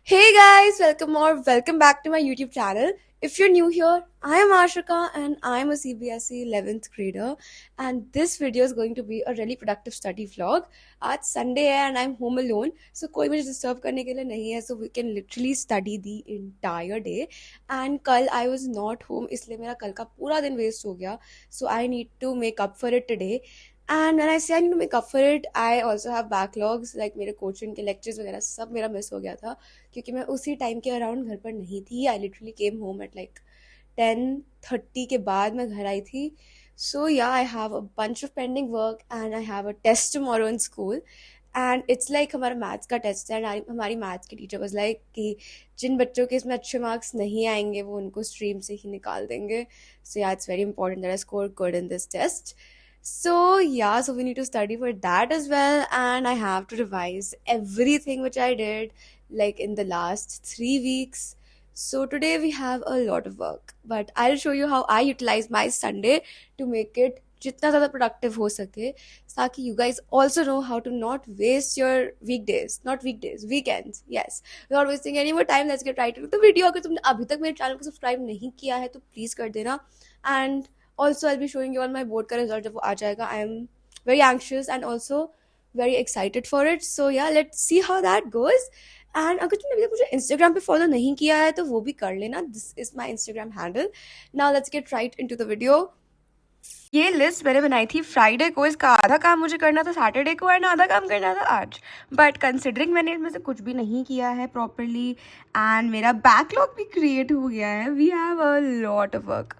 Hey guys, welcome back to my YouTube channel. If you're new here, I am Ashika and I'm a CBSE 11th grader, and this video is going to be a really productive study vlog. आज Sunday है and I'm home alone, so कोई मुझे disturb करने के लिए नहीं है, so we can literally study the entire day. And कल I was not home, इसलिए मेरा कल का पूरा दिन waste हो गया, so I need to make up for it today. And when I say I need to make up for it, I also have backlogs, like मेरे coaching के lectures वगैरह सब मेरा miss हो गया था क्योंकि मैं उसी टाइम के अराउंड घर पर नहीं थी. I literally came home at like 10:30 के बाद मैं घर आई थी. So yeah I have a bunch of pending work and I have a test tomorrow in school. And it's like हमारा मैथ्स का टेस्ट है एंड हमारी मैथ्स की टीचर वाज लाइक कि जिन बच्चों के इसमें अच्छे मार्क्स नहीं आएंगे वो उनको स्ट्रीम से ही निकाल देंगे. So yeah it's very important that I score good in this test. So yeah, so we need to study for that as well, and I have to revise everything which I did like in the last 3 weeks. So today we have a lot of work, but I'll show you how I utilize my Sunday to make it जितना ज़्यादा productive हो सके, ताकि you guys also know how to not waste your weekdays, not weekdays, weekends. Yes, without wasting any more time, let's get right into the video. अगर तुमने अभी तक मेरे चैनल को सब्सक्राइब नहीं किया है तो प्लीज़ कर देना. And also I'll be showing you on my board का result जब वो आ जाएगा. I am very anxious and also very excited for it. So yeah, let's see how that goes. And अगर तुमने अभी तक मुझे इंस्टाग्राम पे फॉलो नहीं किया है तो वो भी कर लेना. This is my Instagram handle. Now let's get right into the video. ये लिस्ट मैंने बनाई थी फ्राइडे को. इसका आधा काम मुझे करना था सैटरडे को एंड आधा काम करना था आज. बट कंसिडरिंग मैंने इसमें से कुछ भी नहीं किया है प्रॉपरली एंड मेरा बैकलॉग भी क्रिएट हो गया है. We have a lot of work.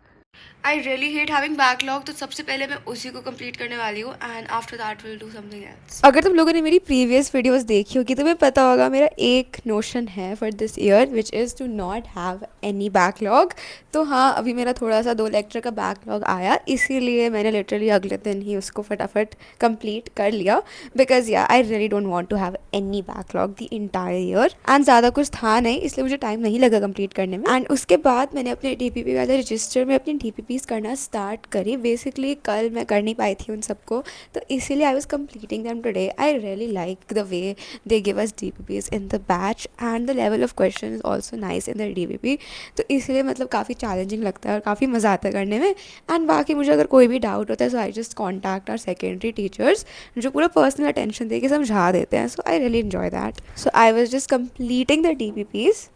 I really hate having backlog, तो सबसे पहले मैं उसी को कंप्लीट करने वाली हूँ and after that will do something else. अगर तुम लोगों ने मेरी प्रीवियस वीडियोस देखी होगी तो तुम्हें पता होगा मेरा एक नोशन है for this year which is to not have any backlog. तो हाँ, अभी मेरा थोड़ा सा 2 लेक्चर का बैकलॉग आया, इसीलिए मैंने लिटरली अगले दिन ही उसको फटाफट कंप्लीट कर लिया. Because yeah I really don't want to have any backlog the entire year and ज़्यादा कुछ था नहीं, इसलिए मुझे टाइम नहीं लगा कंप्लीट करने में. एंड उसके बाद मैंने अपने DPP वाले रजिस्टर में अपनी DPPs करना स्टार्ट करी. बेसिकली कल मैं कर नहीं पाई थी उन सबको, तो इसीलिए I was completing them today. I really like the way they give us DPPs in the batch and the level of question is also nice in the DPP. तो इसलिए मतलब काफ़ी चैलेंजिंग लगता है और काफ़ी मज़ा आता है करने में. एंड बाकी मुझे अगर कोई भी डाउट होता है so I just contact our secondary teachers जो पूरा पर्सनल अटेंशन दे के समझा देते हैं. So I really enjoy that. So I was just completing the DPPs.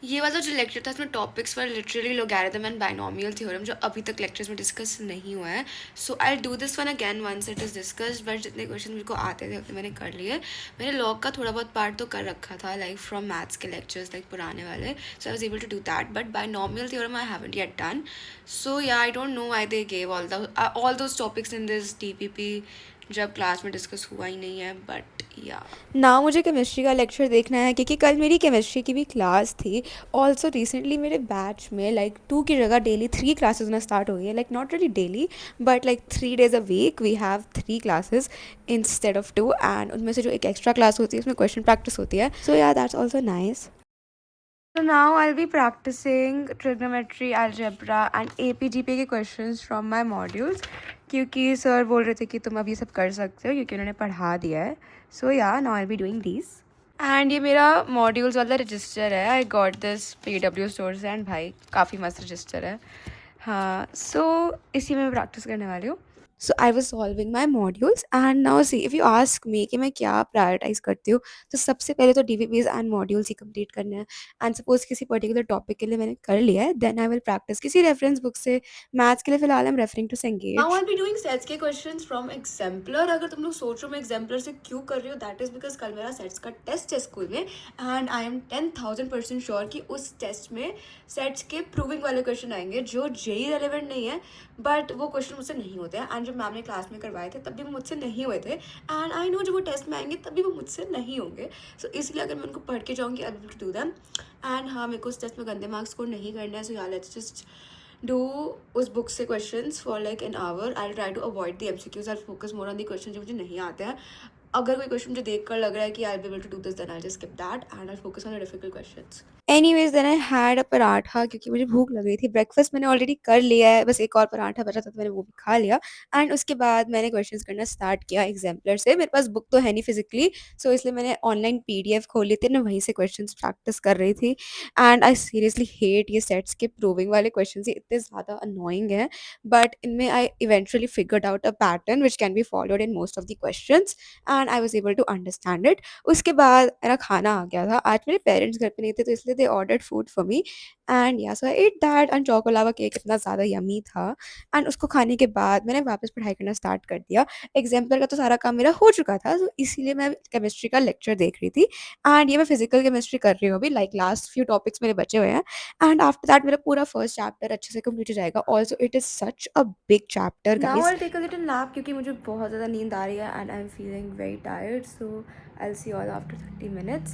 ये वाला जो लेक्चर था इसमें टॉपिक्स पर literally logarithm and binomial theorem जो अभी तक लेक्चर्स में डिस्कस नहीं हुआ है. So I do this one again once it is discussed. But जितने क्वेश्चन मेरे को आते थे उतने मैंने कर लिए. मैंने लॉग का थोड़ा बहुत पार्ट तो कर रखा था लाइक फ्रॉम मैथ्स के लेक्चर्स लाइक पुराने वाले. So I was able to do that. But binomial theorem I haven't yet done. So yeah I don't know why they gave all those topics in this DPP जब class में discuss हुआ ही नहीं है. But या ना मुझे chemistry का लेक्चर देखना है क्योंकि कल मेरी केमिस्ट्री की भी क्लास थी. ऑल्सो रिसेंटली मेरे बैच में लाइक 2 की जगह डेली 3 क्लासेज होना स्टार्ट हो गई है. Like not really daily but like 3 days a week we have 3 classes instead of 2. And उनमें से जो एक एक्स्ट्रा क्लास होती है उसमें क्वेश्चन प्रैक्टिस होती है. सो या that's also nice. So now I'll be practicing trigonometry, algebra and AP-GP के questions from my modules क्योंकि सर बोल रहे थे कि तुम अब ये सब कर सकते हो क्योंकि उन्होंने पढ़ा दिया है. So yeah, now I'll be doing these. And ये मेरा मॉड्यूल्स वाला रजिस्टर है. I got this PW store से एंड भाई काफ़ी मस्त रजिस्टर है. हाँ, सो इसी में मैं प्रैक्टिस करने वाली हूँ. So I was solving my modules and now see if you ask me कि मैं क्या प्रायोरिटाइज करती हूँ तो सबसे पहले तो DPPs एंड मॉड्यूल्स ही कंप्लीट करने हैं. एंड सपोज किसी पर्टिकुलर टॉपिक के लिए मैंने कर लिया है देन आई विल प्रैक्टिस किसी रेफरेंस बुक से. मैथ्स के लिए फिलहाल I am referring to Cengage. Now I will be doing sets के क्वेश्चंस फ्रॉम एग्जाम्पलर. अगर तुम लोग सोच रहे हो मैं एग्जाम्पलर से क्यों कर रही हूँ दैट इज बिकॉज कल मेरा सेट्स का टेस्ट है स्कूल में एंड आई एम 10,000% श्योर कि उस टेस्ट में सेट्स के प्रूविंग वाले क्वेश्चन आएंगे जो जेई रेलिवेंट नहीं है. बट वो क्वेश्चन मुझसे नहीं होते हैं एंड जब मैम ने क्लास में करवाए थे तब भी वो मुझसे नहीं हुए थे एंड आई नो जब वो टेस्ट में आएंगे तब भी वो मुझसे नहीं होंगे. सो इसलिए अगर मैं उनको पढ़ के जाऊँगी I will do them. And हाँ, मेरे को उस टेस्ट में गंदे मार्क्स स्कोर नहीं करना है. So yeah let's just do उस बुक से questions for like an hour. I try to avoid the MCQs. I focus more on the question जो मुझे नहीं आते हैं. अगर कोई क्वेश्चन मुझे देख कर लग रहा है कि I will be able to do this, then I just skip that and I focus on the difficult questions. Anyways then I had a paratha क्योंकि मुझे भूख लग रही थी। ब्रेकफास्ट मैंने ऑलरेडी कर लिया है, बस एक और पराठा बचा था तो मैंने वो भी खा लिया। एंड उसके बाद मैंने क्वेश्चंस करना स्टार्ट किया एग्जाम्पलर से। मेरे पास बुक तो है नहीं फिजिकली, सो इसलिए मैंने ऑनलाइन पीडीएफ खोल ली थी ना, वहीं से क्वेश्चंस प्रैक्टिस कर रही थी। एंड आई सीरियसली हेट ये सेट्स के प्रूविंग वाले क्वेश्चन, ये इतने ज़्यादा अनोइंग हैं। बट इनमें I eventually figured out a pattern which can be followed in most of the question and I was able to understand it. उसके बाद मेरा खाना आ गया था। आज मेरे पेरेंट्स घर पे नहीं थे तो इसलिए they ordered food for me and yeah so I ate that. And choco cake इतना ज़्यादा यमी था। एंड उसको खाने के बाद मैंने वापस पढ़ाई करना स्टार्ट कर दिया। एग्जाम्पल का तो सारा काम मेरा हो चुका था, तो इसीलिए मैं केमिस्ट्री का लेक्चर देख रही थी। एंड ये मैं फिजिकल केमिस्ट्री कर रही हूँ अभी, लाइक लास्ट फ्यू टॉपिक्स मेरे बचे हुए हैं। एंड आफ्टर दैट मेरा पूरा फर्स्ट चैप्टर अच्छे से कंप्लीट हो जाएगा। Also it is such a big chapter guys. Now I take a little nap क्योंकि मुझे बहुत ज़्यादा नींद आ रही है and I am feeling very tired, so I'll see you all after 30 minutes.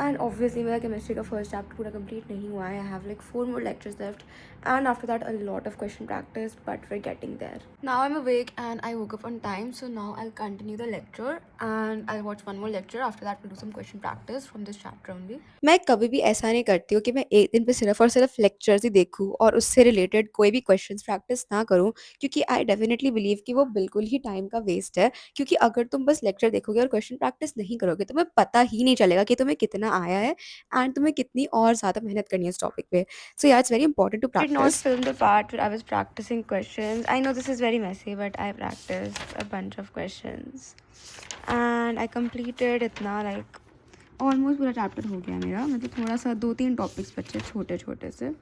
And obviously मेरा केमिस्ट्री का फर्स्ट चैप्टर पूरा कंप्लीट नहीं हुआ है। I have like 4 more lectures left and after that a lot of question practice, but we're getting there. Now I'm awake and I woke up on time, so now I'll continue the lecture and I'll watch one more lecture. After that we'll do some question practice from this chapter only. मैं कभी भी ऐसा नहीं करती हूँ कि मैं एक दिन पे सिर्फ और सिर्फ लेक्चर्स ही देखूँ और उससे रिलेटेड कोई भी क्वेश्चंस प्रैक्टिस ना करूँ, क्योंकि आई डेफिनेटली बिलीव कि वो बिल्कुल ही टाइम का वेस्ट है। क्योंकि अगर तुम बस लेक्चर देखोगे और क्वेश्चन प्रैक्टिस नहीं करोगे, तुम्हें पता ही नहीं चलेगा कि तुम्हें कितना आया है एंड तुम्हें कितनी और ज़्यादा मेहनत करनी है इस टॉपिक पे। So yeah it's very important to practise. Did not film the part where I was practicing questions. I know this is very messy, but I practiced a bunch of questions and I completed इतना like almost पूरा chapter हो गया मेरा। मतलब थोड़ा सा 2-3 topics बचे छोटे छोटे से।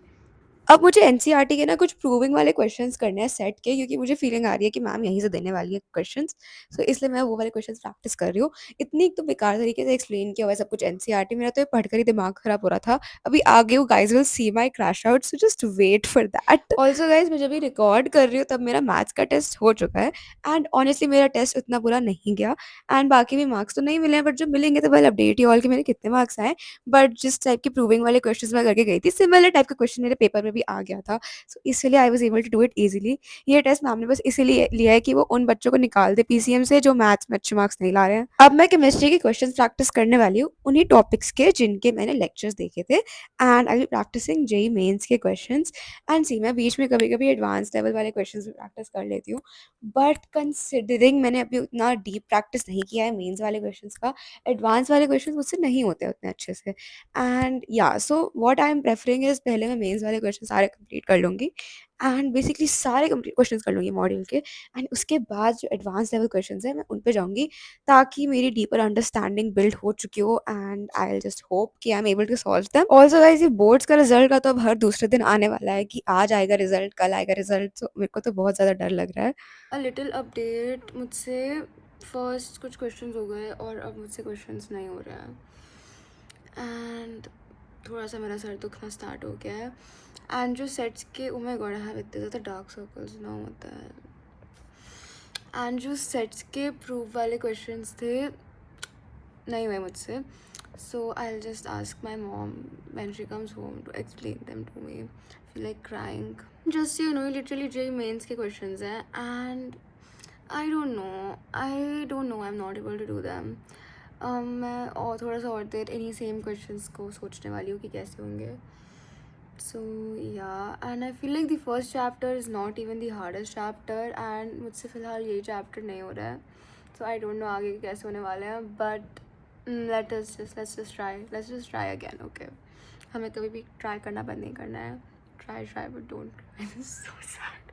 अब मुझे एनसीईआरटी के ना कुछ प्रूविंग वाले क्वेश्चंस करने हैं सेट के, क्योंकि मुझे फीलिंग आ रही है कि मैम यहीं से देने वाली है क्वेश्चंस। सो इसलिए मैं वो वाले क्वेश्चंस प्रैक्टिस कर रही हूँ। इतनी एक तो बेकार तरीके से एक्सप्लेन किया हुआ है सब कुछ एनसीईआरटी, मेरा तो ये पढ़कर ही दिमाग खराब हो रहा था। अभी आगे you guys will see my crash out, so just wait for that. Also guys मैं जब भी रिकॉर्ड कर रही हूँ तब मेरा मैथ्स का टेस्ट हो चुका है एंड ऑनेस्टली मेरा टेस्ट उतना बुरा नहीं गया एंड बाकी भी मार्क्स तो नहीं मिले हैं, बट जो मिलेंगे तो वेल अपडेट ही ऑल के मेरे कितने मार्क्स आए। बट जिस टाइप की प्रूविंग वाले क्वेश्चन मैं करके गई थी, सिमिलर टाइप का क्वेश्चन मेरे पेपर में भी आ गया था। सो इसलिए I was able to do it easily. ये टेस्ट मैम ने बस इसीलिए लिया है कि वो उन बच्चों को निकाल दे पीसीएम से जो मैथ्स में अच्छे मार्क्स नहीं ला रहे हैं। अब मैं केमिस्ट्री के क्वेश्चन प्रैक्टिस करने वाली हूँ उन्हीं टॉपिक्स के जिनके मैंने लेक्चर्स देखे थे and I be practising JEE mains के क्वेश्चन। एंड सी मैं बीच में कभी कभी एडवांस लेवल वाले क्वेश्चन भी प्रैक्टिस कर लेती हूँ, बट कंसिडरिंग मैंने अभी उतना डीप प्रैक्टिस नहीं किया है मेन्स वाले क्वेश्चन का, एडवांस वाले क्वेश्चन मुझसे नहीं होते उतने अच्छे से। And yeah so what I am preferring is पहले मैं मेंस वाले क्वेश्चन सारे कंप्लीट कर लूँगी एंड बेसिकली सारे कंप्लीट क्वेश्चंस कर लूँगी मॉड्यूल के। एंड उसके बाद जो एडवांस लेवल क्वेश्चंस हैं मैं उन पे जाऊँगी, ताकि मेरी डीपर अंडरस्टैंडिंग बिल्ड हो चुकी हो and I will just hope कि I am able to solve them. Also guys ये बोर्ड्स का रिजल्ट का तो अब हर दूसरे दिन आने वाला है कि आज आएगा रिजल्ट, कल आएगा रिजल्ट, तो मेरे को तो बहुत ज़्यादा डर लग रहा है। अ लिटिल अपडेट, मुझसे फर्स्ट कुछ क्वेश्चंस हो गए और अब मुझसे क्वेश्चंस नहीं हो रहे हैं एंड थोड़ा सा मेरा सर दुखना स्टार्ट हो गया है। एंड जो सेट्स के oh my God I have इतने ज़्यादा डार्क सर्कल्स ना होता है। एंड जो सेट्स के प्रूफ वाले क्वेश्चंस थे नहीं हुए मुझसे, so I will just ask my mom when she comes home to explain them to me. Feel like crying. Just you know literally JEE Mains के क्वेश्चंस हैं and I don't know I am not able to do them. मैं और थोड़ा सा और देर इन्हीं same questions को सोचने वाली हूँ कि कैसे होंगे। सो या and I feel like the first chapter is not even the hardest chapter and मुझसे फ़िलहाल यही चैप्टर नहीं हो रहा है। सो आई डोंट नो आगे कैसे होने वाले हैं, but let's just try again. Okay, हमें कभी भी ट्राई करना बंद नहीं करना है। Try but don't try. So sad.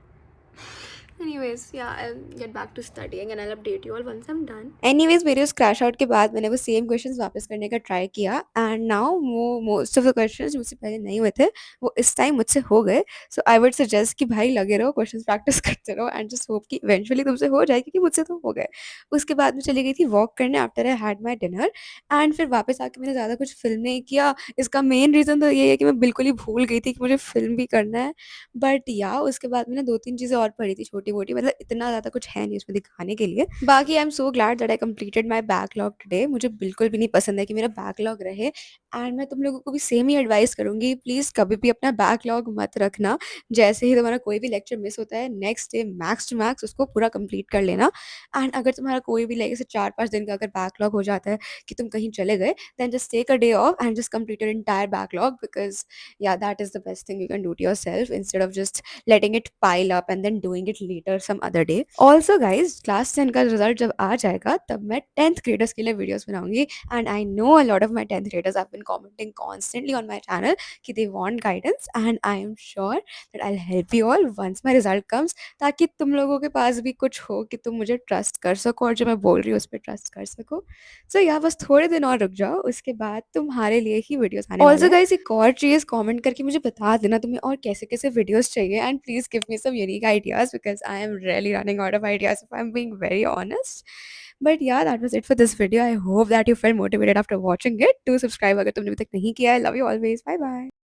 Anyways, yeah, I'll get back to studying and I'll update you all once I'm done. Anyways, मेरे उस क्रैश आउट के बाद मैंने वो सेम क्वेश्चंस वापस करने का ट्राई किया एंड नाउ वो मोस्ट ऑफ द क्वेश्चंस मुझसे पहले नहीं हुए थे वो इस टाइम मुझसे हो गए। सो आई वुड सजेस्ट कि भाई लगे रहो, क्वेश्चंस प्रैक्टिस करते रहो एंड जस्ट होप कि इवेंचुअली तुमसे हो जाए, क्योंकि मुझसे तो हो गए। उसके बाद मैं चली गई थी वॉक करने after I had my dinner and फिर वापस आके मैंने ज़्यादा कुछ फिल्म नहीं किया। इसका मेन रीज़न तो ये है कि मैं बिल्कुल ही भूल गई थी कि मुझे फिल्म भी करना है। बट या उसके बाद मैंने 2-3 चीज़ें और पढ़ी थी छोटी मोटी-मोटी, मतलब इतना ज़्यादा कुछ है नहीं उसमें दिखाने के लिए। बाकी I am so glad that I completed my backlog today. मुझे बिल्कुल भी नहीं पसंद है कि मेरा बैकलॉग रहे, एंड मैं तुम लोगों को भी सेम ही एडवाइस करूँगी, प्लीज़ कभी भी अपना बैकलॉग मत रखना। जैसे ही तुम्हारा कोई भी लेक्चर मिस होता है, next day max to max उसको पूरा कंप्लीट कर लेना। एंड अगर तुम्हारा कोई भी लाइक ऐसे 4-5 दिन का अगर बैकलॉग हो जाता है कि तुम कहीं चले गए, then just take a day off and just complete your entire backlog, because yeah, that is the best thing you can do to yourself instead of just letting it pile up and then doing it later some other day. Also guys, class 10 का result जब आ जाएगा तब मैं 10th graders के लिए videos बनाऊंगी, and I know a lot of my 10th graders have been commenting constantly on my channel कि they want guidance, and I am sure that I'll help you all once my result comes, ताकि तुम लोगों के पास भी कुछ हो कि तुम मुझे ट्रस्ट कर सको और जो मैं बोल रही हूँ उस पर ट्रस्ट कर सको। सो या बस थोड़े दिन और रुक जाओ, उसके बाद तुम्हारे लिए ही वीडियोस आने वाले हैं। ऑल्सो गाइस, एक और चीज़ कमेंट करके मुझे बता देना तुम्हें और कैसे-कैसे वीडियोस चाहिए, and please give me some unique ideas because I am really running out of ideas if I am being very honest. But yeah that was it for this video. I hope that you felt motivated after watching it. Do subscribe अगर तुमने अभी तक नहीं किया है। Love you always. Bye bye.